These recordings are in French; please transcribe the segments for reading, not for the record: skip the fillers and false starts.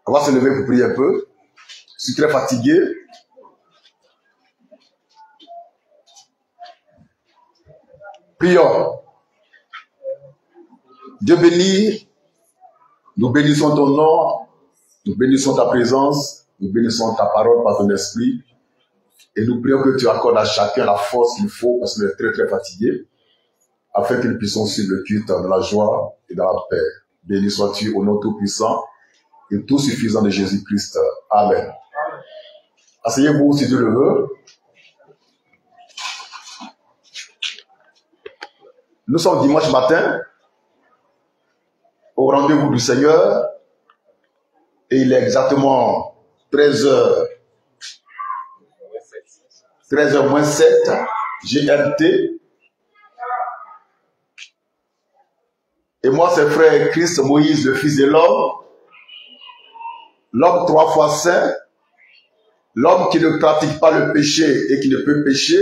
On va se lever pour prier un peu. Je suis très fatigué. Prions. Dieu béni, nous bénissons ton nom, nous bénissons ta présence, nous bénissons ta parole par ton esprit. Et nous prions que tu accordes à chacun la force qu'il faut, parce qu'on est très très fatigué, afin que nous puissions suivre le culte dans la joie et dans la paix. Béni sois-tu au nom tout-puissant et tout suffisant de Jésus-Christ. Amen. Asseyez-vous si Dieu le veut. Nous sommes dimanche matin au rendez-vous du Seigneur et il est exactement 13h moins 7 GMT. Et moi, c'est frère Christ Moïse, le fils de l'homme 3 fois saint, l'homme qui ne pratique pas le péché et qui ne peut pécher,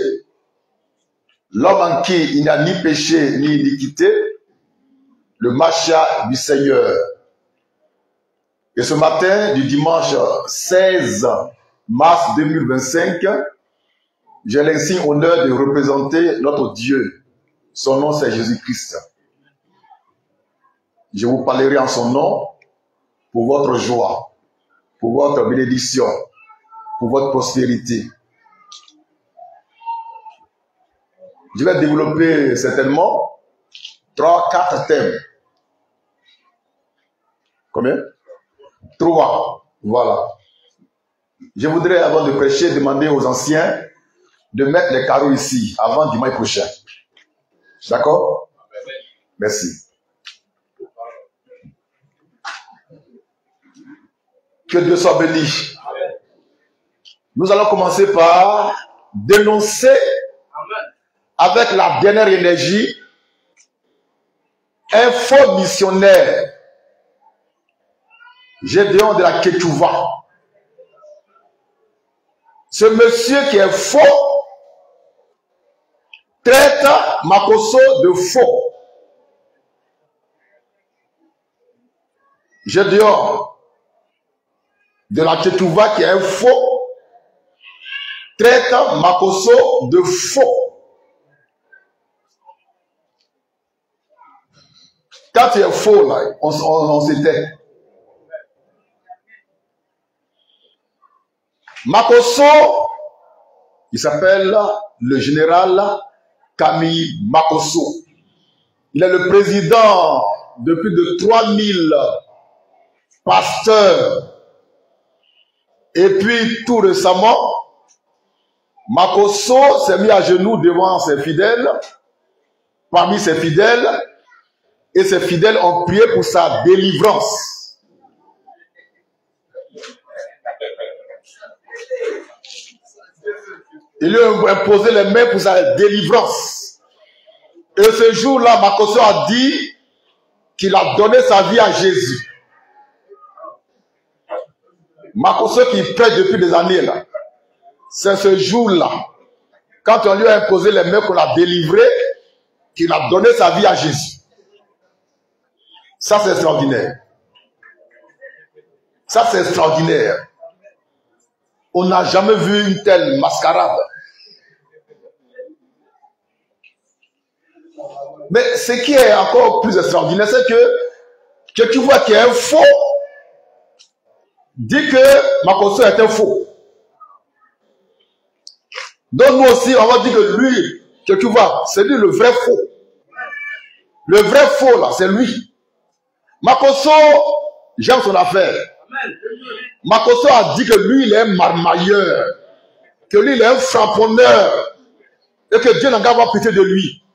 l'homme en qui il n'y a ni péché ni iniquité, le Macha du Seigneur. Et ce matin, du dimanche 16 mars 2025, j'ai l'insigne honneur de représenter notre Dieu. Son nom, c'est Jésus-Christ. Je vous parlerai en son nom pour votre joie, pour votre bénédiction, pour votre prospérité. Je vais développer certainement 3-4 thèmes. Combien? 3. Voilà. Je voudrais, avant de prêcher, demander aux anciens de mettre les carreaux ici, avant dimanche prochain. D'accord? Merci. Que Dieu soit béni. Nous allons commencer par dénoncer avec la dernière énergie un faux missionnaire, Gédéon de la Ketouva. Ce monsieur qui est faux traite Makosso de faux. Gédéon de la Ketouva qui est un faux traite Makosso de faux. Quand tu es faux, là, on s'était. Makosso, il s'appelle le général Camille Makosso. Il est le président de plus de 3000 pasteurs. Et puis, tout récemment, Makosso s'est mis à genoux devant ses fidèles, parmi ses fidèles, et ses fidèles ont prié pour sa délivrance. Il lui a imposé les mains pour sa délivrance. Et ce jour-là, Makosso a dit qu'il a donné sa vie à Jésus. Makosso qui prêche depuis des années là. C'est ce jour-là, quand on lui a imposé les mains pour la délivrer, qu'il a donné sa vie à Jésus. Ça, c'est extraordinaire. Ça, c'est extraordinaire. On n'a jamais vu une telle mascarade. Mais ce qui est encore plus extraordinaire, c'est que tu vois qu'il y a un faux, dit que Makosso est un faux. Donc nous aussi, on va dire que lui, que tu vois, c'est lui le vrai faux. Le vrai faux, là, c'est lui. Makosso, j'aime son affaire. Makosso a dit que lui, il est un marmailleur, que lui, il est un frapponneur, et que Dieu n'a qu'à avoir pitié de lui.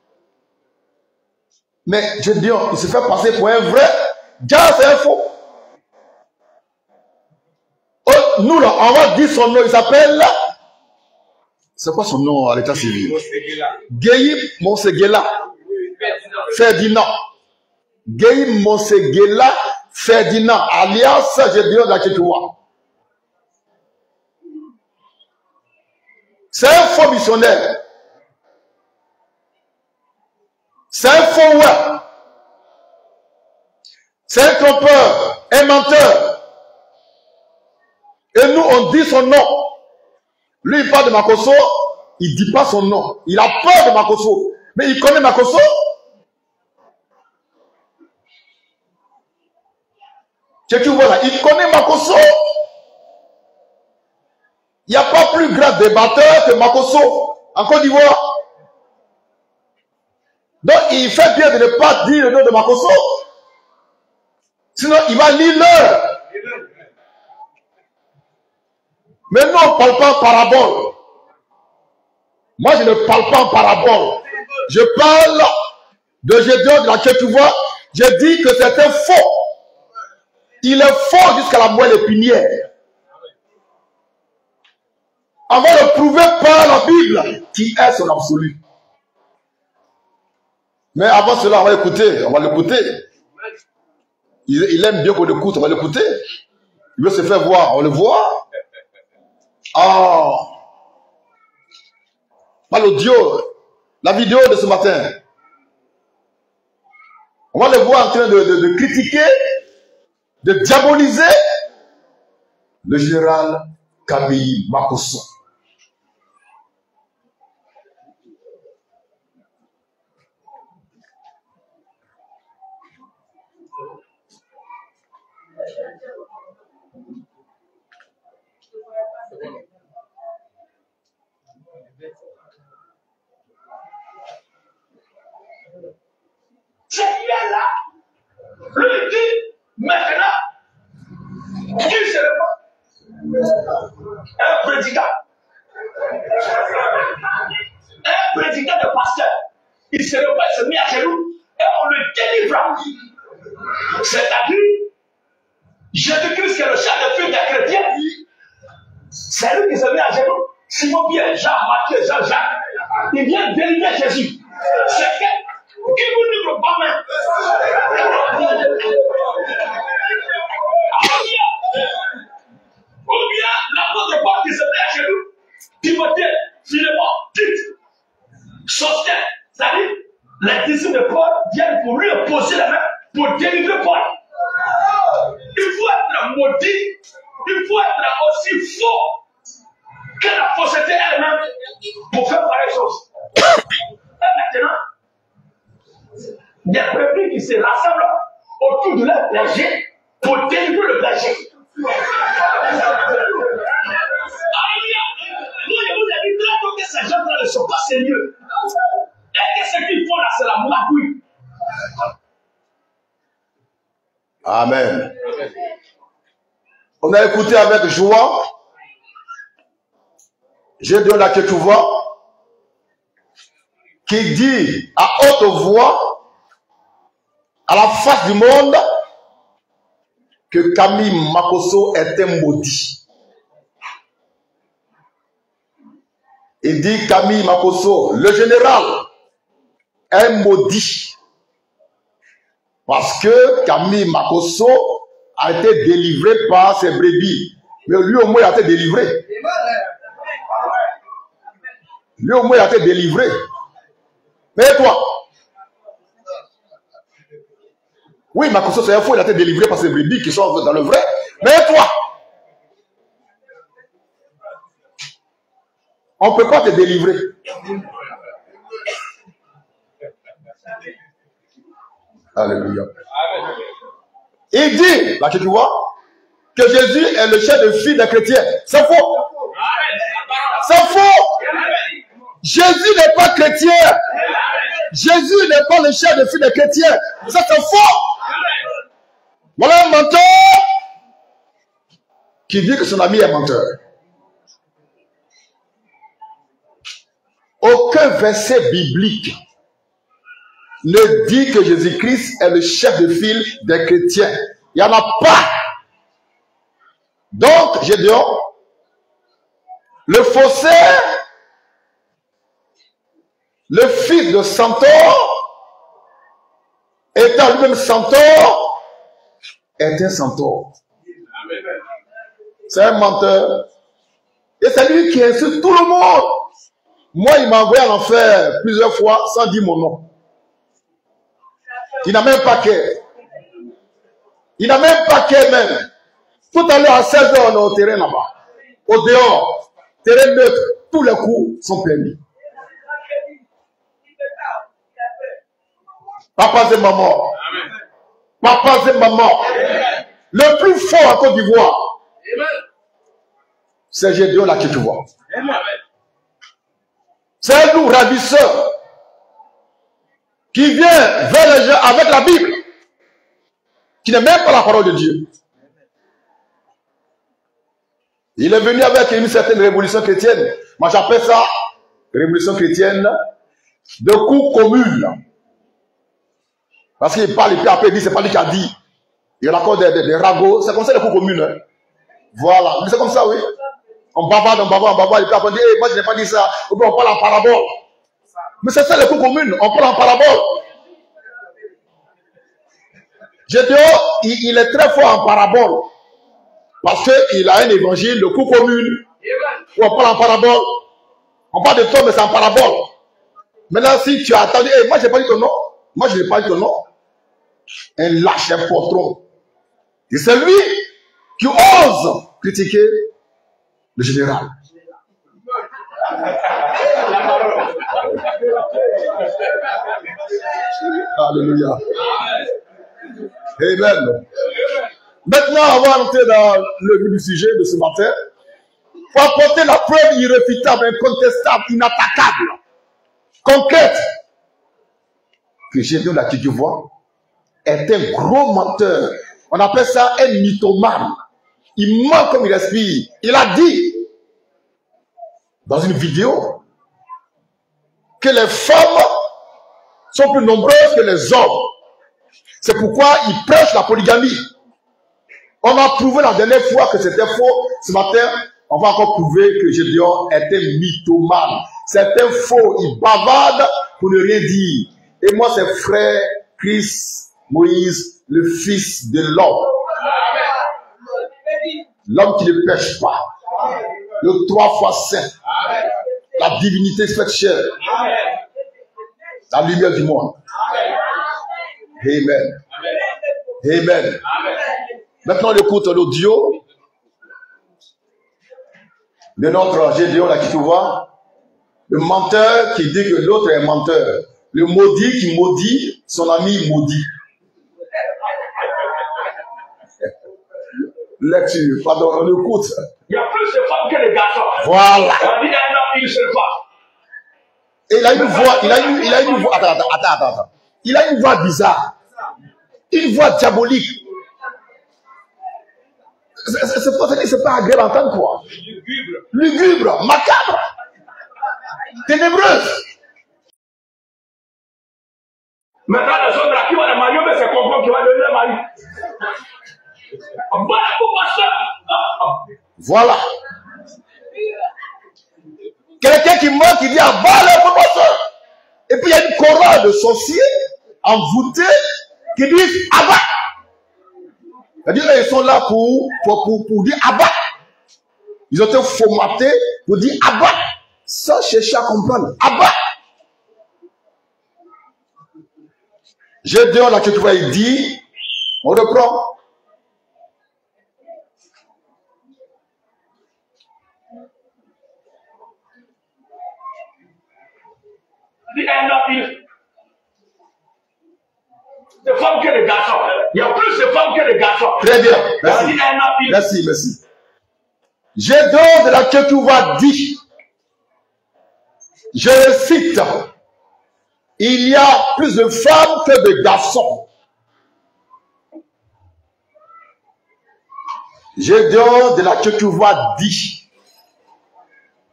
Mais je dis, il se fait passer pour un vrai. Dieu, c'est un faux. Oh, nous, là, on va dire son nom, il s'appelle... C'est quoi son nom à l'état civil? Gueï Monsegela Ferdinand. Gueï Monsegela Ferdinand, alias Gédéon de la Ketouva. C'est un faux missionnaire. C'est un faux ouais. C'est un trompeur, un menteur. Et nous, on dit son nom. Lui, il parle de Makosso, il ne dit pas son nom. Il a peur de Makosso. Mais il connaît Makosso. Tu vois là, il connaît Makosso. Il n'y a pas plus grand débatteur que Makosso en Côte d'Ivoire. Donc, il fait bien de ne pas dire le nom de Makosso. Sinon, il va lire l'heure. Mais nous, on ne parle pas en parabole. Moi, je ne parle pas en parabole. Je parle de Gédéon de la Tchétouva. Je dis que c'est un faux. Il est fort jusqu'à la moelle épinière. On va le prouver par la Bible, qui est son absolu. Mais avant cela, on va écouter. On va l'écouter. Il aime bien qu'on l'écoute. On va l'écouter. Il veut se faire voir. On le voit. Ah. L'audio, la vidéo de ce matin. On va le voir en train de critiquer, de diaboliser le général Camille Makosso. C'est bien là. Lui dit, maintenant, qui serait pas un prédicat? Un prédicat de pasteur. Il se repère, se met à genoux et on le délivre. C'est-à-dire, Jésus-Christ qui est le chef de file des chrétiens. C'est lui qui se met à genoux. Simon Pierre, Jean, Matthieu, Jean-Jacques. Il vient délivrer Jésus. C'est qui vous livre pas même. Ou bien l'apôtre Paul qui se met à genoux. Timothée, Philémon, Tite, Sostène. C'est-à-dire, les disciples de Paul viennent pour lui opposer la main pour délivrer Paul. Il faut être maudit. Il faut être aussi fort que la fausseté elle-même pour faire pareille chose. Et maintenant, des brebis qui se rassemblent autour de leur berger pour délivrer le berger. Alléluia! Moi, je vous ai dit tantôt que ces gens-là ne sont pas sérieux. Et que ce qu'ils font là, c'est la magouille. Amen. On a écouté avec joie Gédéon la Tchétouva qui dit à haute voix à la face du monde que Camille Makosso est un maudit. Il dit Camille Makosso, le général, est maudit. Parce que Camille Makosso a été délivré par ses brebis. Mais lui au moins il a été délivré. Lui au moins il a été délivré. Mais toi? Oui, Makosso c'est un faux, il a été délivré par ses brebis qui sont dans le vrai. Mais toi? On ne peut pas te délivrer. Alléluia. Il dit, là tu vois, que Jésus est le chef de file des chrétiens. C'est faux. C'est faux. Jésus n'est pas chrétien. Jésus n'est pas le chef de file des chrétiens. Ça c'est faux. Voilà un menteur qui dit que son ami est menteur. Aucun verset biblique ne dit que Jésus-Christ est le chef de file des chrétiens. Il n'y en a pas. Donc, Gédéon, le faussaire, le fils de Centaure, étant lui-même Centaure, est un Centaure. C'est un menteur. Et c'est lui qui insulte tout le monde. Moi, il m'a envoyé en enfer plusieurs fois sans dire mon nom. Il n'a même pas qu'un. Il n'a même pas qu'un même. Tout Tout à l'heure, à 16 h, on est au terrain là-bas. Au dehors, terrain neutre, tous les coups sont permis. Papa et maman. Papa et maman. Le plus fort en Côte d'Ivoire, c'est Gédéon là que tu vois. C'est un loup ravisseur qui vient vers les gens avec la Bible, qui n'est même pas la parole de Dieu. Il est venu avec une certaine révolution chrétienne. Moi, j'appelle ça révolution chrétienne de coups communes. Parce qu'il parle, et puis après, il dit, c'est pas lui qui a dit. Il raconte des ragots. C'est comme ça les coups communes. Hein. Voilà. Mais c'est comme ça, oui. On bavarde, et puis après, on dit, hey, moi, je n'ai pas dit ça. Ou bien on parle en parabole. Mais c'est ça les coups communes. On parle en parabole. Gédéon, il est très fort en parabole. Parce qu'il a un évangile, le coup commun, où on parle en parabole. On parle de toi, mais c'est en parabole. Maintenant, si tu as attendu, hey, moi, je n'ai pas dit ton nom. Moi, je n'ai pas dit ton nom. Un lâche, un poltron. Et c'est lui qui ose critiquer le général. Alléluia. Amen. Maintenant, on va entrer dans le vif du sujet de ce matin. Pour apporter la preuve irréfutable, incontestable, inattaquable, concrète, que Gédéon là, tu vois, est un gros menteur. On appelle ça un mythomane. Il ment comme il respire. Il a dit, dans une vidéo, que les femmes sont plus nombreuses que les hommes. C'est pourquoi il prêche la polygamie. On a prouvé la dernière fois que c'était faux. Ce matin, on va encore prouver que Gédéon est un mythomane. C'est un faux. Il bavarde pour ne rien dire. Et moi, c'est frère Christ Moïse, le fils de l'homme. L'homme qui ne pêche pas. Le 3 fois saint. La divinité faite chair. La lumière du monde. Amen. Amen. Maintenant, on écoute l'audio de notre Gédéon là qui tu vois. Le menteur qui dit que l'autre est menteur. Le maudit qui maudit son ami maudit. Lecture, pardon, on écoute. Il y a plus de femmes que de garçons. Voilà. On dit qu'il y a une seule femme. Et il a une voix, attends. Il a une voix bizarre. Une voix diabolique. C'est pas agréable d'entendre quoi. Lugubre, macabre, ténébreuse. Maintenant, les hommes là qui vont les marier, mais c'est comprendre qui va donner le mari. Voilà. Quelqu'un qui ment, qui dit ah, bah le pasteur. Et puis il y a une chorale de sorciers envoûtés qui disent Abba. C'est-à-dire ils sont là pour dire Abba. Ils ont été formatés pour dire Abba, sans chercher à comprendre. Abba. Gédéon là que tu vois, il dit, on reprend. De femmes que de garçons. Il y a plus de femmes que de garçons. Très bien. Merci. Gédéon de la Ketouva dit, je le cite, il y a plus de femmes que de garçons. Gédéon de la Ketouva dit,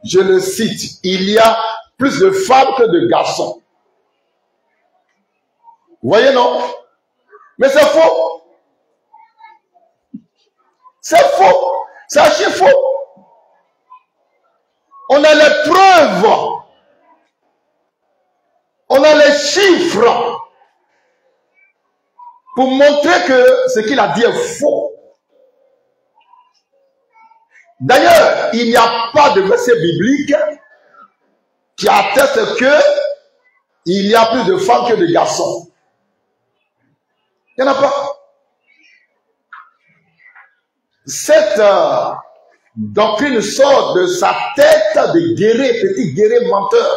je le cite, il y a plus de femmes que de garçons. Vous voyez, non? Mais c'est faux. C'est faux. C'est archi faux. On a les preuves. On a les chiffres pour montrer que ce qu'il a dit est faux. D'ailleurs, il n'y a pas de verset biblique qui atteste que il y a plus de femmes que de garçons. Il n'y en a pas. cette doctrine sort de sa tête de guéret, petit guéret menteur,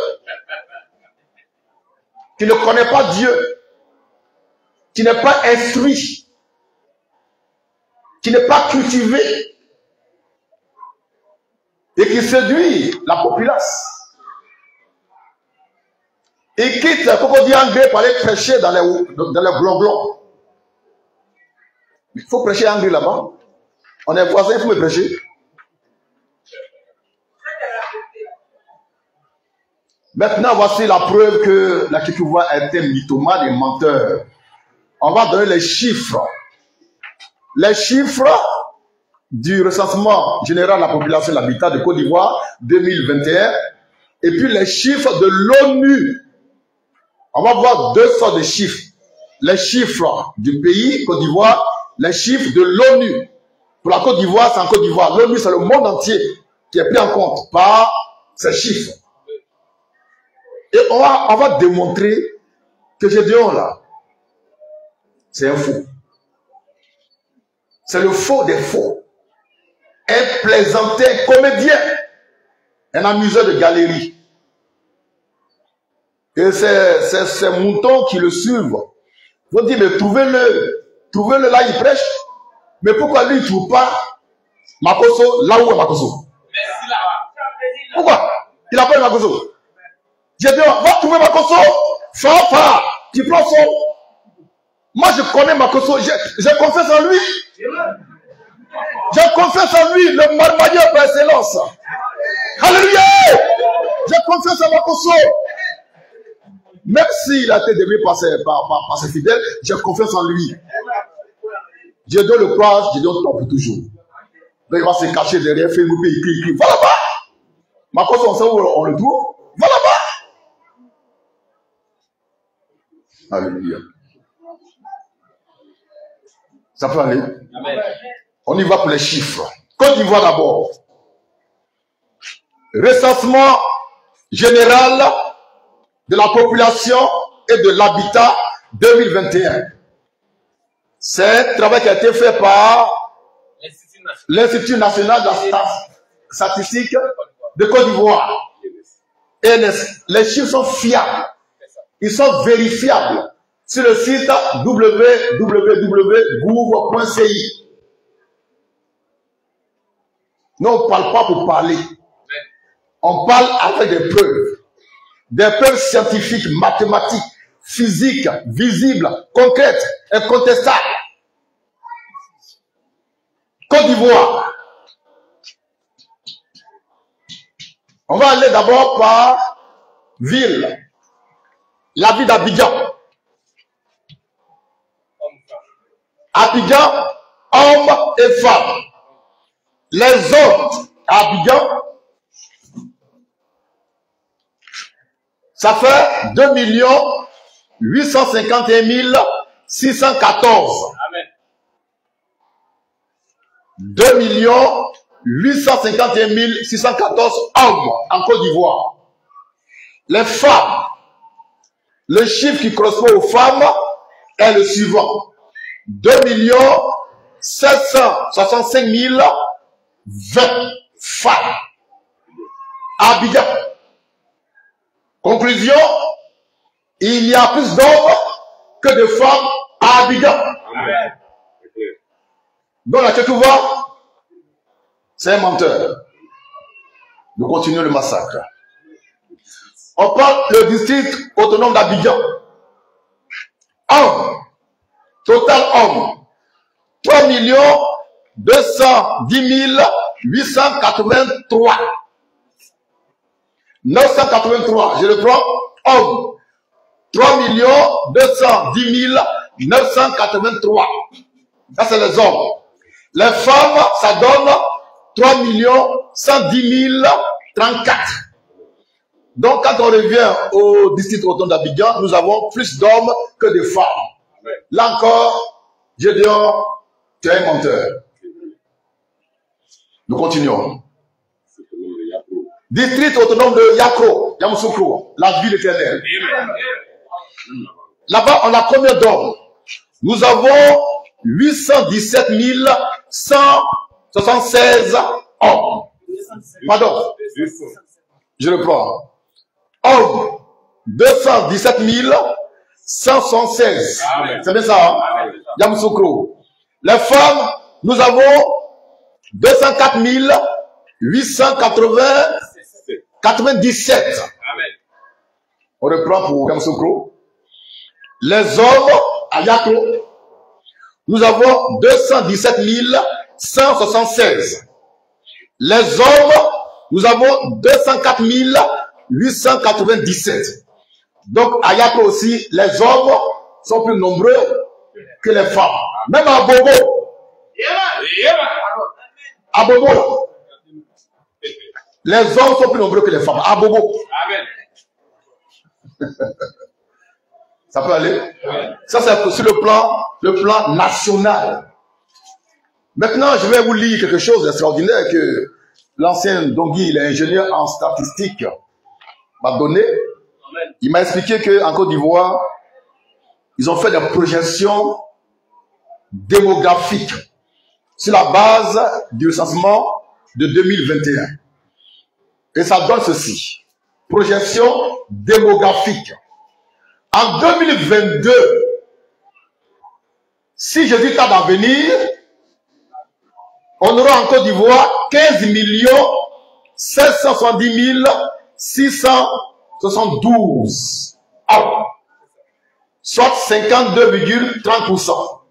qui ne connaît pas Dieu, qui n'est pas instruit, qui n'est pas cultivé, et qui séduit la populace. Il quitte, comme on dit en anglais, pour aller prêcher dans les blonblons. Il faut prêcher anglais là-bas. On est voisins, il faut me prêcher. Maintenant, voici la preuve que la Kikouva est un mythomane et menteur. On va donner les chiffres. Les chiffres du recensement général de la population et de l'habitat de Côte d'Ivoire 2021. Et puis les chiffres de l'ONU. On va voir deux sortes de chiffres. Les chiffres du pays, Côte d'Ivoire, les chiffres de l'ONU. Pour la Côte d'Ivoire, c'est en Côte d'Ivoire. L'ONU, c'est le monde entier qui est pris en compte par ces chiffres. Et on va démontrer que Gédéon, là, c'est un faux. C'est le faux des faux. Un plaisantin, un comédien, un amuseur de galerie. Et c'est ces moutons qui le suivent. Vous dites, mais trouvez-le là, il prêche. Mais pourquoi lui, il ne trouve pas Makoso là où est Makoso? Pourquoi il appelle Makoso? J'ai dit, va trouver Makoso. Fa, tu prends son. Moi, je connais Makoso. J'ai confiance en lui. J'ai confiance en lui, le marmailleur par excellence. Alléluia! J'ai confiance en Makoso. Même s'il a été dévié par ses fidèles, j'ai confiance en lui. Dieu doit le croire, Dieu doit le pour toujours. Donc il va se cacher derrière Facebook et il crie. Va là-bas! Makoso, on sait où on le trouve? Va là-bas! Alléluia. Ça peut aller? Amen. On y va pour les chiffres. Côte d'Ivoire d'abord. Recensement général de la population et de l'habitat 2021. C'est un travail qui a été fait par l'Institut national de la statistique de Côte d'Ivoire. Et les chiffres sont fiables. Ils sont vérifiables sur le site www.gouv.ci. Nous, on ne parle pas pour parler. On parle avec des preuves. Des preuves scientifiques, mathématiques, physiques, visibles, concrètes, incontestables. Côte d'Ivoire. On va aller d'abord par ville. La ville d'Abidjan. Abidjan, hommes et femmes. Les hommes à Abidjan, ça fait 2 851 614. Amen. 2 851 614 hommes en Côte d'Ivoire. Les femmes, le chiffre qui correspond aux femmes est le suivant. 2 765 020 femmes. Abidjan. Conclusion, il y a plus d'hommes que de femmes à Abidjan. Amen. Donc la Tchékouva, c'est un menteur. Nous continuons le massacre. On parle le district autonome d'Abidjan. Hommes. Total hommes. 3 210 883. 983. Je le prends. Hommes. 3 210 983. Ça, c'est les hommes. Les femmes, ça donne 3 110 034. Donc, quand on revient au district autonome d'Abidjan, nous avons plus d'hommes que de femmes. Là encore, Gédéon, tu es un menteur. Nous continuons. District autonome de Yakro, Yamoussoukro, la ville éternelle. Là-bas, on a combien d'hommes? Nous avons 817 100 276 hommes. Pardon. Je reprends. Hommes, 217 176. C'est bien ça, hein? Yamoussoukro. Les femmes, nous avons 204 897. On reprend pour Yamoussoukro. Les hommes, à Yakro, nous avons 217 176. Les hommes, nous avons 204 897. Donc, à Yakro aussi, les hommes sont plus nombreux que les femmes. Même à Bobo. À Bobo. Les hommes sont plus nombreux que les femmes. À Bobo. Ça peut aller? Ça, c'est sur le plan national. Maintenant, je vais vous lire quelque chose d'extraordinaire que l'ancien Dongui, il est ingénieur en statistique, m'a donné. Il m'a expliqué qu'en Côte d'Ivoire, ils ont fait des projections démographiques sur la base du recensement de 2021. Et ça donne ceci. Projection démographique. En 2022, si je dis tant d'avenir, on aura en Côte d'Ivoire 15 770 672 hommes, soit 52,30%.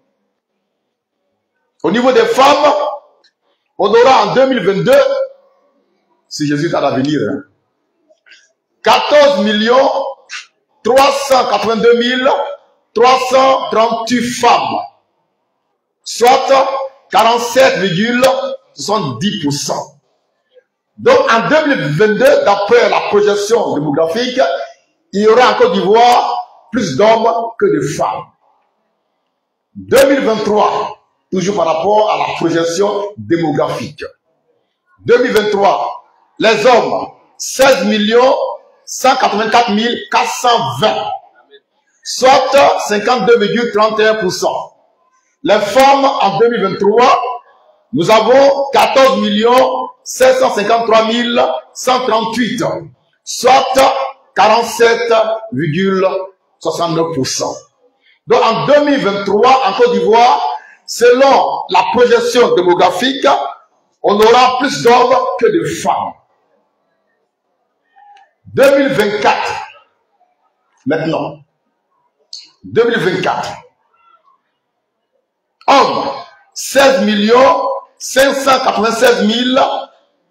Au niveau des femmes, on aura en 2022, si Jésus est à l'avenir, 14 382 338 femmes, soit 47,70%. Donc en 2022, d'après la projection démographique, il y aura en Côte d'Ivoire plus d'hommes que de femmes. 2023, toujours par rapport à la projection démographique. 2023, les hommes, 16 184 420, soit 52,31%. Les femmes, en 2023, nous avons 14 753 138, soit 47,69%. Donc en 2023, en Côte d'Ivoire, selon la projection démographique, on aura plus d'hommes que de femmes. 2024, maintenant, 2024, hommes, 16 596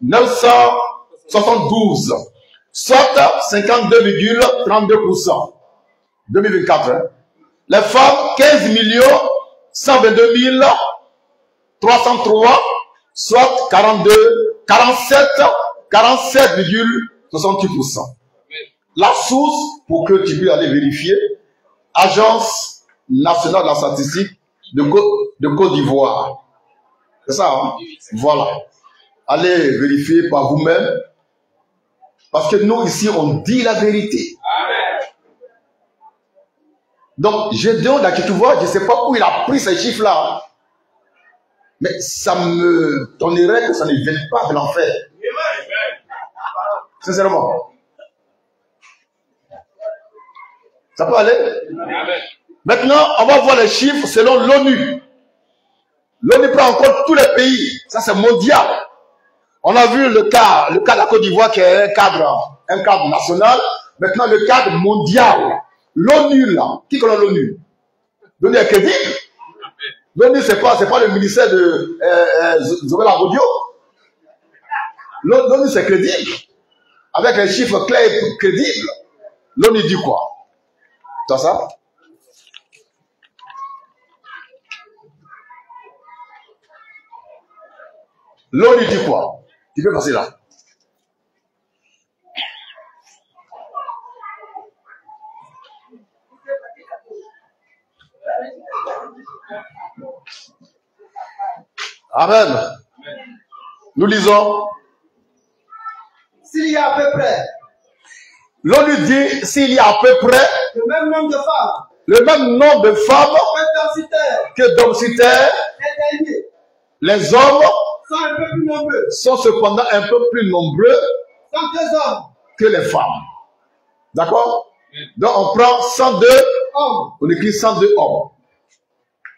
972, soit 52,32%. 2024. Hein? Les femmes, 15 122 303, soit 47,68%. La source, pour que tu puisses aller vérifier, Agence nationale de la statistique de Côte d'Ivoire. C'est ça, hein? Voilà. Allez vérifier par vous-même. Parce que nous, ici, on dit la vérité. Amen. Donc, je demande à qui tu vois, je ne sais pas où il a pris ces chiffres-là. Mais ça me donnerait que ça ne vienne pas de l'enfer. Sincèrement. Ça peut aller? Amen. Maintenant, on va voir les chiffres selon l'ONU. L'ONU prend en compte tous les pays. Ça, c'est mondial. On a vu le cas de la Côte d'Ivoire qui est un cadre national. Maintenant, le cadre mondial. L'ONU, là. Qui connaît l'ONU? L'ONU est crédible. L'ONU, c'est pas le ministère de Zobel Agodio. L'ONU, c'est crédible. Avec les chiffres clairs et crédibles. L'ONU dit quoi? T'as ça? L'ONU dit quoi? Tu peux passer là. Amen. Nous lisons. S'il y a à peu près. L'ONU dit s'il y a à peu près. Le même nombre de femmes. Le même nombre de femmes. Que d'hommes sur terre. Que d'hommes sur terre. Les hommes sont un peu plus nombreux. Sont cependant un peu plus nombreux 102 hommes. que les femmes. D'accord? Donc on prend 102 Hommes. On écrit 102 hommes.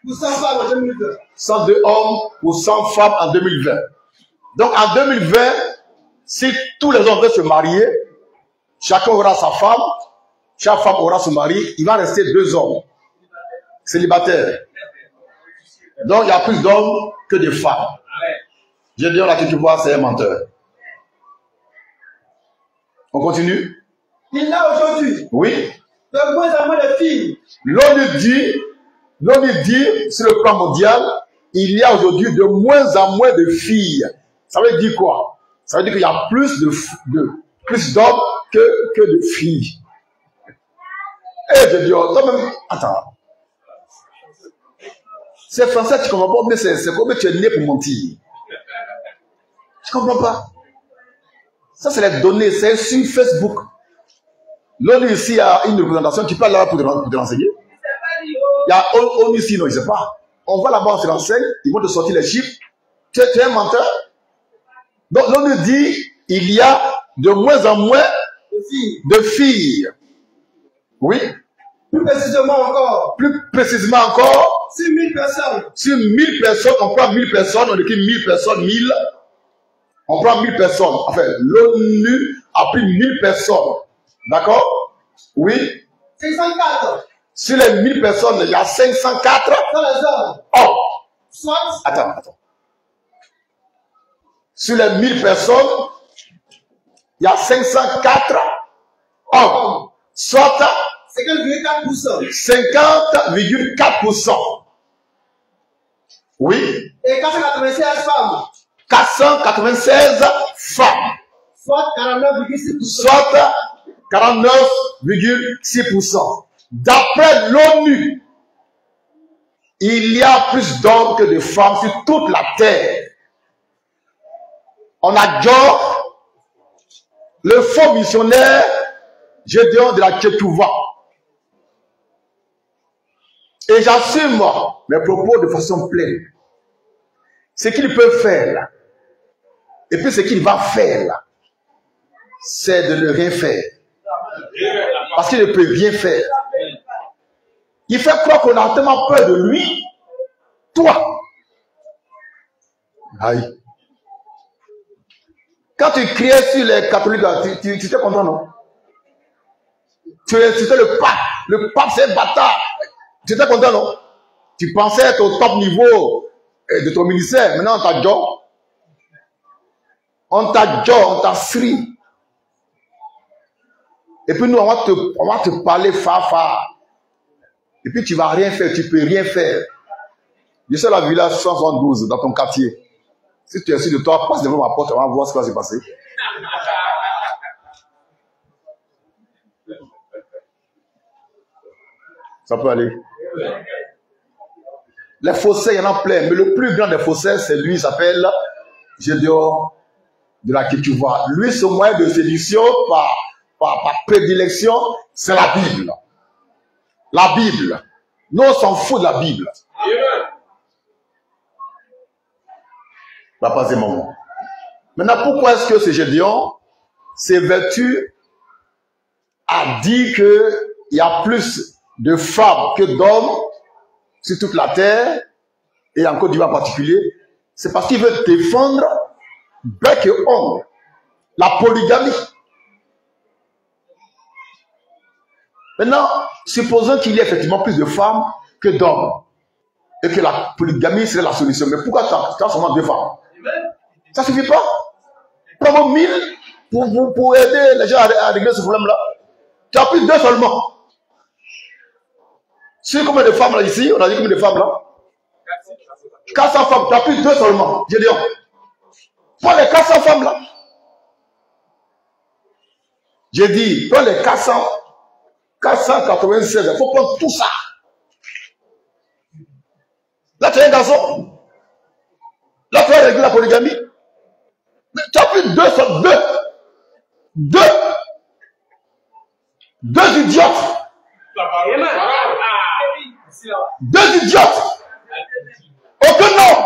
Pour 100 femmes en 2020. 102 hommes pour 100 femmes en 2020. Donc en 2020, si tous les hommes veulent se marier, chacun aura sa femme, chaque femme aura son mari, il va rester 2 hommes célibataires. Donc il y a plus d'hommes que de femmes. Je dis là que tu vois, c'est un menteur. On continue? Il y a aujourd'hui Oui. de moins en moins de filles. L'ONU dit, sur le plan mondial, il y a aujourd'hui de moins en moins de filles. Ça veut dire quoi? Ça veut dire qu'il y a plus d'hommes que de filles. Et je dis, oh, toi-même, attends. C'est français, tu comprends pas, mais c'est comme tu es né pour mentir. Tu comprends pas? Ça, c'est les données, c'est sur Facebook. L'ONU ici a une représentation, tu peux aller là pour te renseigner. Il y a ONU ici, non, je ne sais pas. On va là-bas, on se renseigne, ils vont te sortir les chiffres. Tu es un menteur. Donc l'ONU dit, il y a de moins en moins de filles. Oui. Plus précisément encore. Plus précisément encore. 6 000 personnes. Sur 1000 personnes, on prend 1000 personnes, on écrit 1000 personnes, 1000. On prend 1000 personnes. Enfin, l'ONU a pris 1000 personnes. D'accord? Oui. 504. Sur les 1000 personnes, il y a 504 Dans les hommes. hommes. Soit. Attends. Sur les 1000 personnes, il y a 504 hommes. Soit 50,4%. 50,4%. Oui. Et 496 femmes. 496 femmes. Soit 49,6%. Soit 49,6%. D'après l'ONU, il y a plus d'hommes que de femmes sur toute la terre. On adore le faux missionnaire Gédéon de la Tchétouva. Et j'assume mes propos de façon pleine. Ce qu'il peut faire là, et puis ce qu'il va faire là, c'est de ne rien faire. Parce qu'il ne peut rien faire. Il fait croire qu'on a tellement peur de lui. Toi. Aïe. Quand tu criais sur les catholiques, tu étais content, non? Tu insultais le pape. Le pape, c'est un bâtard. Tu étais content, non? Tu pensais être au top niveau de ton ministère. Maintenant, on t'a job. On t'a job, on t'a sri. Et puis nous, on va te parler fa. Et puis tu vas rien faire, tu peux rien faire. Je suis à la village 172 dans ton quartier. Si tu es sûr de toi, passe devant ma porte, on va voir ce qui va se passer. Ça peut aller. Les fossés, il y en a plein. Mais le plus grand des fossés, c'est lui, il s'appelle Gédéon de la Tchétouva. Lui, son moyen de séduction par prédilection, c'est la Bible. La Bible. Nous, on s'en fout de la Bible. Va passer mon moment. Maintenant, pourquoi est-ce que ce Gédéon s'évertue à dire qu'il y a plus de femmes que d'hommes sur toute la terre, et en Côte d'Ivoire en particulier? C'est parce qu'il veut défendre bec et ongle la polygamie. Maintenant, supposons qu'il y ait effectivement plus de femmes que d'hommes et que la polygamie serait la solution. Mais pourquoi tu as seulement 2 femmes? Ça ne suffit pas? Prends 1000 pour aider les gens à régler ce problème-là. Tu as plus 2 seulement. Sur combien de femmes là ici? On a dit combien de femmes là? 400 femmes. Tu as plus 2 seulement. J'ai dit, prends les 400 femmes là. J'ai dit, prends les 496, il faut prendre tout ça. Là, tu es un garçon. Là, tu as réglé la polygamie. Mais tu as plus 2 idiotes. 2 idiotes. Aucun homme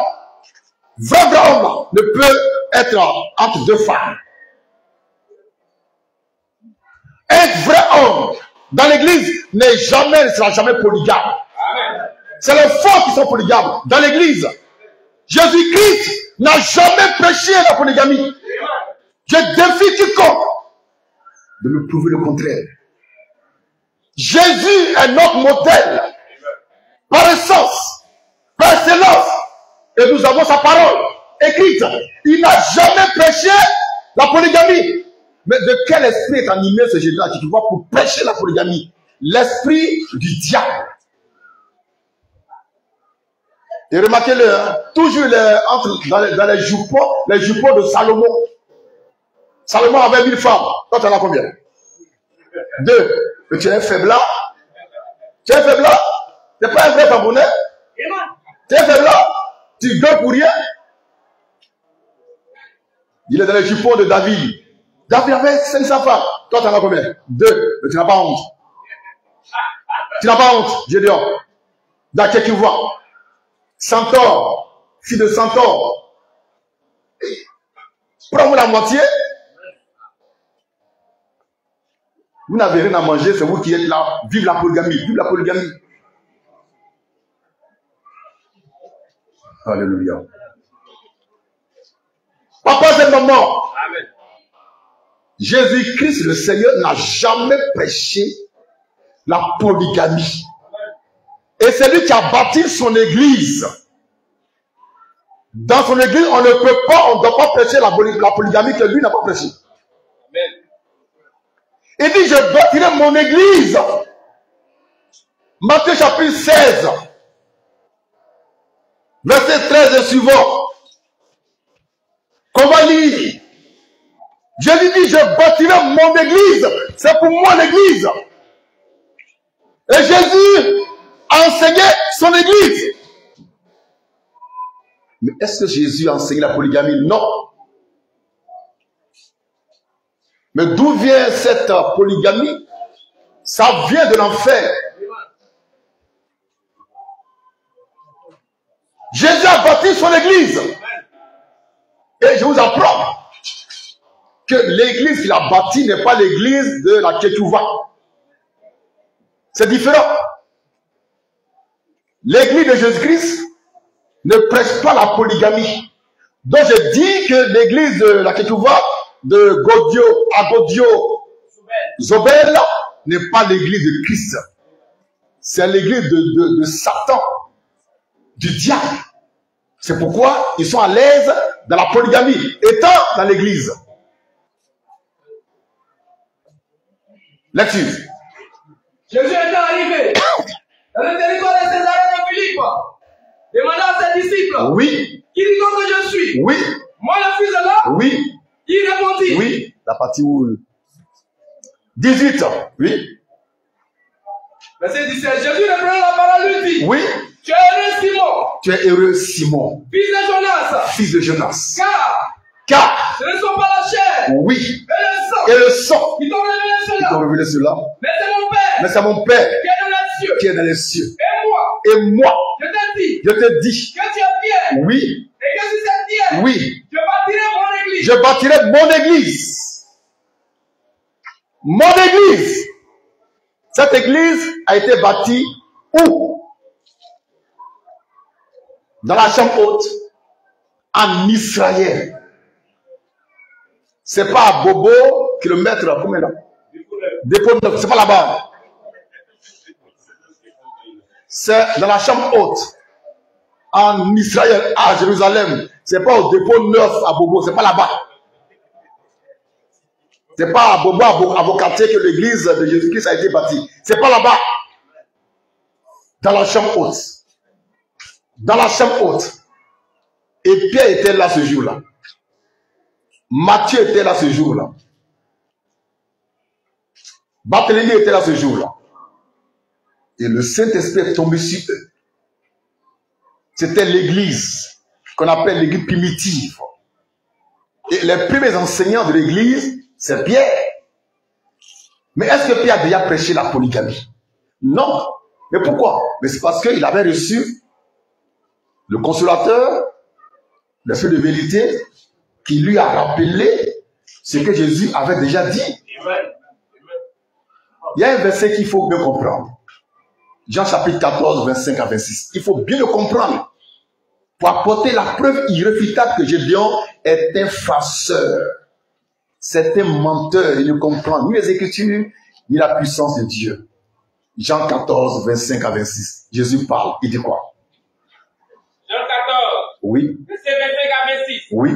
Vrai homme ne peut être entre deux femmes. Un vrai homme dans l'église ne sera jamais polygame. C'est les faux qui sont polygames dans l'église. Jésus-Christ n'a jamais prêché la polygamie. Je défie quiconque de me prouver le contraire. Jésus est notre modèle par essence, par excellence, et nous avons sa parole écrite. Il n'a jamais prêché la polygamie. Mais de quel esprit est animé ce Jésus-là qui voit pour prêcher la polygamie? L'esprit du diable. Et remarquez-le, hein, toujours dans les jupons de Salomon. Salomon avait 1000 femmes. Toi, tu en as combien? 2. Mais tu es un faiblard. Tu es un faiblard. Tu n'es pas un vrai Camerounais. Tu es un faiblard. Tu gueules pour rien. Il est dans les jupons de David. David avait 500 femmes. Toi, tu en as combien? 2. Mais tu n'as pas honte. Tu n'as pas honte, Gédéon. Dans quel tu vois? Centaure. Fille de Centaure. Prends-moi la moitié. Vous n'avez rien à manger, c'est vous qui êtes là. Vive la polygamie. Vive la polygamie. Alléluia. Papa, c'est le moment. Amen. Jésus-Christ, le Seigneur, n'a jamais prêché la polygamie. Et c'est lui qui a bâti son église. Dans son église, on ne doit pas prêcher la polygamie que lui n'a pas prêché. Amen. Il dit, je bâtirai mon église. Matthieu chapitre 16, verset 13 et suivant. Qu'on va lire. Jésus dit, je bâtirai mon église. C'est pour moi l'église. Et Jésus a enseigné son église. Mais est-ce que Jésus a enseigné la polygamie? Non. Mais d'où vient cette polygamie? Ça vient de l'enfer. Jésus a bâti son église. Et je vous apprends que l'église qu'il a bâtie n'est pas l'église de la Ketouva. C'est différent. L'église de Jésus-Christ ne prêche pas la polygamie. Donc je dis que l'église de la Ketouva, de Agodio Zobel, n'est pas l'église de Christ. C'est l'église de Satan, du diable. C'est pourquoi ils sont à l'aise dans la polygamie, étant dans l'église. Lecture. Jésus était arrivé dans le territoire de Césarée de Philippe, demandant à ses disciples, oui. Qui dit-on que je suis? Oui. Moi le fils de l'homme? Oui. Il répondit. Oui. La partie où 18 ans. Oui. Verset 17. Jésus reprenant la parole lui dit. Oui. Tu es heureux Simon. Tu es heureux Simon. Fils de Jonas. Fils de Jonas. Car ce ne sont pas la chair. Oui. Et le sang. Qui t'ont révélé cela. Qui t'ont révélé cela. Mais c'est mon Père. Mais c'est mon Père. Qui est dans les cieux. Qui est dans les cieux. Et moi. Je te dis. Je te dis. Que tu es pierre. Oui. Et que si c'est pierre. Oui. Je bâtirai mon église. Je bâtirai mon église. Mon église. Cette église a été bâtie où? Dans la chambre haute. En Israël. C'est pas à Bobo, kilomètre, combien là? Dépôt 9, c'est pas là-bas. C'est dans la chambre haute. En Israël, à Jérusalem. C'est pas au dépôt 9 à Bobo, c'est pas là-bas. C'est pas à Bobo, à Bocaté que l'église de Jésus-Christ a été bâtie. C'est pas là-bas. Dans la chambre haute. Dans la chambre haute. Et Pierre était là ce jour-là. Matthieu était là ce jour-là. Barthélemy était là ce jour-là. Et le Saint-Esprit est tombé sur eux. C'était l'église qu'on appelle l'église primitive. Et les premiers enseignants de l'église, c'est Pierre. Mais est-ce que Pierre a déjà prêché la polygamie? Non. Mais pourquoi? Mais c'est parce qu'il avait reçu le consolateur, l'esprit de vérité, qui lui a rappelé ce que Jésus avait déjà dit. Il y a un verset qu'il faut bien comprendre. Jean chapitre 14, 25 à 26. Il faut bien le comprendre pour apporter la preuve irréfutable que Gédéon est un farceur. C'est un menteur. Il ne comprend ni les Écritures, ni la puissance de Dieu. Jean 14, 25 à 26. Jésus parle. Il dit quoi? Jean 14. Oui. C'est 25 à 26. Oui.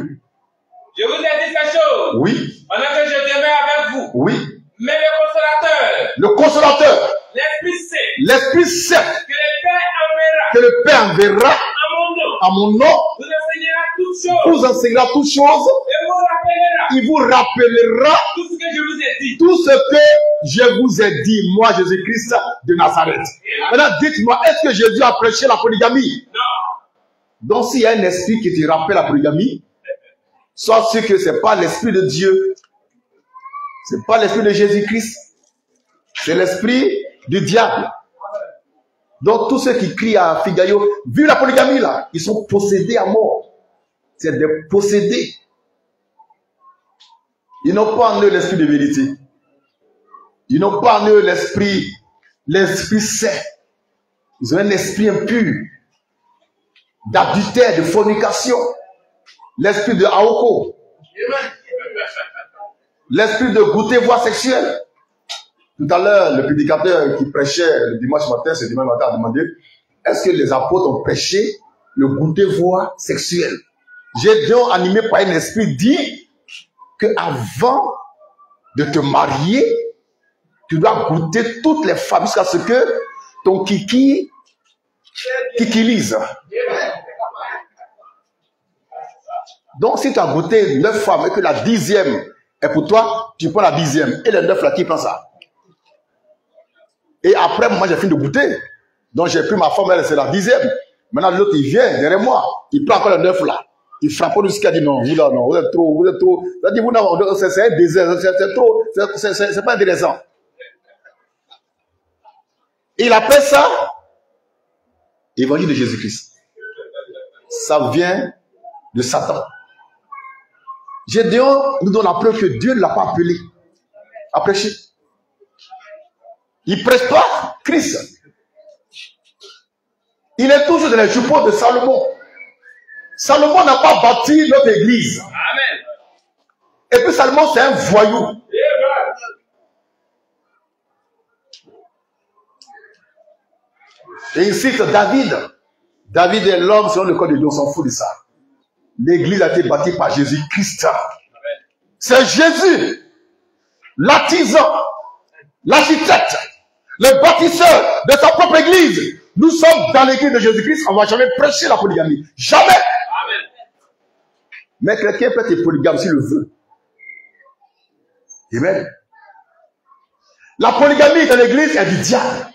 Je vous ai dit ces choses. Oui. Pendant que je demeure avec vous. Oui. Mais le Le consolateur. consolateur. L'Esprit Saint. L'Esprit Saint. Que le Père enverra. Que le Père enverra à mon nom. Vous enseignera toutes choses. Vous enseignera toutes choses. Et vous rappellera. Il vous rappellera Tout ce que je vous ai dit. tout ce que je vous ai dit, moi, Jésus-Christ de Nazareth. Maintenant, dites-moi, est-ce que Jésus a prêché la polygamie? Non. Donc, s'il y a un esprit qui te rappelle la polygamie, sois sûr que ce n'est pas l'esprit de Dieu. Ce n'est pas l'esprit de Jésus-Christ. C'est l'esprit du diable. Donc, tous ceux qui crient à Figayo, vu la polygamie là, ils sont possédés à mort. C'est des possédés. Ils n'ont pas en eux l'esprit de vérité. Ils n'ont pas en eux l'esprit saint. Ils ont un esprit impur, d'adultère, de fornication, l'esprit de Aoko, l'esprit de goûter voie sexuelle. Tout à l'heure, le prédicateur qui prêchait le dimanche matin, ce dimanche matin, a demandé, est-ce que les apôtres ont prêché le goûter voie sexuelle? Gédéon, animé par un esprit, dit que avant de te marier, tu dois goûter toutes les femmes jusqu'à ce que ton kiki lise. Donc, si tu as goûté 9 femmes et que la 10e est pour toi, tu prends la 10e. Et les 9 là, qui prend ça? Et après, moi, j'ai fini de goûter. Donc, j'ai pris ma femme, elle, c'est la 10e. Maintenant, l'autre, il vient derrière moi. Il prend encore les 9 là. Il frappe jusqu'à dire non, vous là, non, vous êtes trop. Il dit, vous, non, c'est un désert, c'est trop, c'est pas intéressant. Et il appelle ça évangile de Jésus-Christ. Ça vient de Satan. Gédéon nous donne la preuve que Dieu ne l'a pas appelé à prêcher. Il ne prêche pas Christ. Il est toujours dans les jupons de Salomon. Salomon n'a pas bâti notre église. Amen. Et puis Salomon, c'est un voyou. Amen. Et il cite David. David est l'homme selon le code de Dieu, on s'en fout de ça. L'église a été bâtie par Jésus-Christ. C'est Jésus, l'artisan, l'architecte, le bâtisseur de sa propre église. Nous sommes dans l'église de Jésus-Christ, on ne va jamais prêcher la polygamie. Jamais. Amen. Mais quelqu'un peut être polygame s'il le veut. Amen. La polygamie dans l'église est du diable.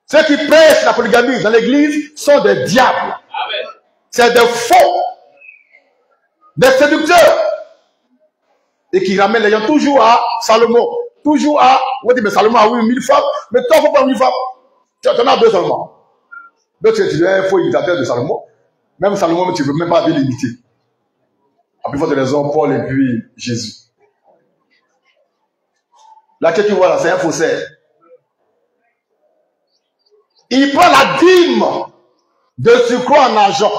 Ceux qui prêchent la polygamie dans l'église sont des diables. Amen. C'est des faux, des séducteurs. Et qui ramènent les gens toujours à Salomon. Toujours à, on va dire, mais Salomon a eu 1000 femmes, mais toi, il ne faut pas 1000 femmes. Tu en as 2 seulement. Donc, tu es un faux imitateur de Salomon. Même Salomon, tu ne peux même pas bien l'imiter. À plus forte raison, Paul et puis Jésus. Là, que tu vois là, c'est un faussaire. Il prend la dîme de surcroît en argent.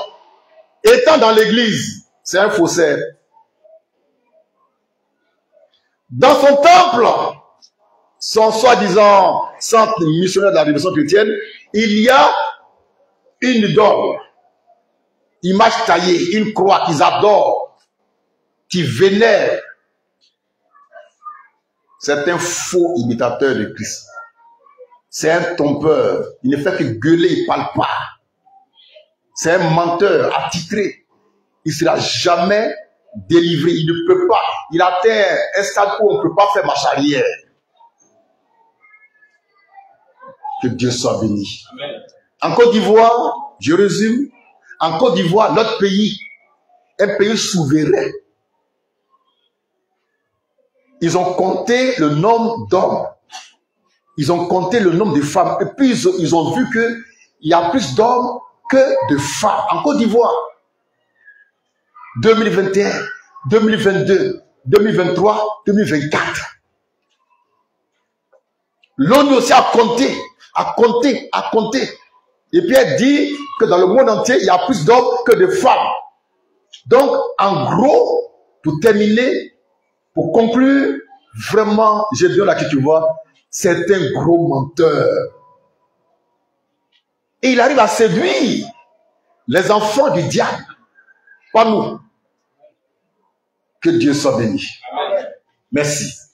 Étant dans l'église, c'est un faussaire. Dans son temple, son soi-disant centre missionnaire de la révolution chrétienne, il y a une idole, image taillée, une croix qu'ils adorent, qui vénèrent. C'est un faux imitateur de Christ. C'est un trompeur. Il ne fait que gueuler, il ne parle pas. C'est un menteur attitré. Il ne sera jamais délivré. Il ne peut pas. Il atteint un stade où on ne peut pas faire marche arrière. Que Dieu soit béni. Amen. En Côte d'Ivoire, je résume, en Côte d'Ivoire, notre pays, un pays souverain. Ils ont compté le nombre d'hommes. Ils ont compté le nombre de femmes. Et puis, ils ont vu qu'il y a plus d'hommes que de femmes. En Côte d'Ivoire. 2021, 2022, 2023, 2024. L'ONU aussi a compté. Et puis elle dit que dans le monde entier, il y a plus d'hommes que de femmes. Donc, en gros, pour terminer, pour conclure, vraiment, j'ai bien là que tu vois, c'est un gros menteur. Et il arrive à séduire les enfants du diable. Pas nous. Que Dieu soit béni. Merci.